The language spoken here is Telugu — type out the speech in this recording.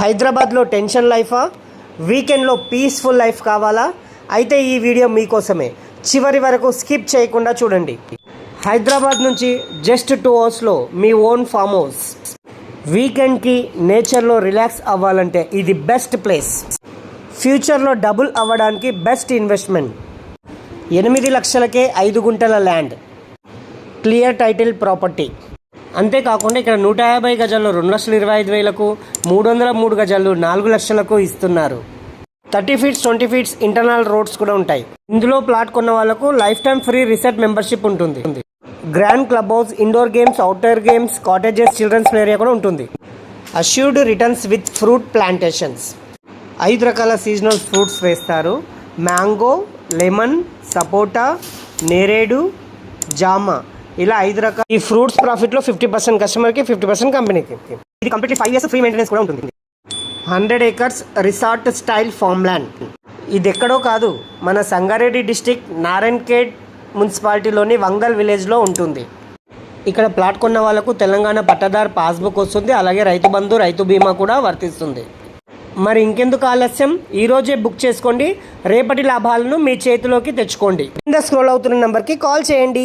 హైదరాబాద్లో టెన్షన్ లైఫా, వీకెండ్లో పీస్ఫుల్ లైఫ్ కావాలా? అయితే ఈ వీడియో మీకోసమే. చివరి వరకు స్కిప్ చేయకుండా చూడండి. హైదరాబాద్ నుంచి జస్ట్ 2 అవర్స్లో మీ ఓన్ ఫామ్ హౌస్. వీకెండ్కి నేచర్లో రిలాక్స్ అవ్వాలంటే ఇది బెస్ట్ ప్లేస్. ఫ్యూచర్లో డబుల్ అవ్వడానికి బెస్ట్ ఇన్వెస్ట్మెంట్. 8 లక్షలకే 5 గుంటల ల్యాండ్, క్లియర్ టైటిల్ ప్రాపర్టీ. అంతేకాకుండా ఇక్కడ 150 గజాల్లో 2,25,000కు, 303 గజాలు 4 లక్షలకు ఇస్తున్నారు. 30 ఫీట్స్ 20 ఫీట్స్ ఇంటర్నల్ రోడ్స్ కూడా ఉంటాయి. ఇందులో ప్లాట్ కొన్న వాళ్ళకు life time free resort membership ఉంటుంది. Grand club house, indoor games, outdoor games, cottages, children's area కూడా ఉంటుంది. Assured returns with fruit plantations. 5 రకాల సీజనల్ ఫ్రూట్స్ వేస్తారు. మ్యాంగో, లెమన్, సపోటా, నేరేడు, జామ, ఇలా 5 రకాల. ఈ ఫ్రూట్స్ ప్రాఫిట్లో 50% కస్టమర్కి, 50% కంపెనీకి. ఇది కంప్లీట్లీ 5 years ఫ్రీ మెయింటెనెన్స్ కూడా ఉంటుంది. 100 acres resort style farm land. ఇది ఎక్కడో కాదు, మన సంగారెడ్డి డిస్టిక్ నారాయణఖేడ్ మున్సిపాలిటీలోని వంగల్ విలేజ్లో ఉంటుంది. ఇక్కడ ప్లాట్ కొన్న వాళ్ళకు తెలంగాణ పట్టాదార్ పాస్బుక్ వస్తుంది. అలాగే రైతు బంధు, రైతు బీమా కూడా వర్తిస్తుంది. మరి ఇంకెందుకు ఆలస్యం, ఈరోజే బుక్ చేసుకోండి. రేపటి లాభాలను మీ చేతిలోకి తెచ్చుకోండి. కింద స్క్రోల్ అవుతున్న నెంబర్కి కాల్ చేయండి.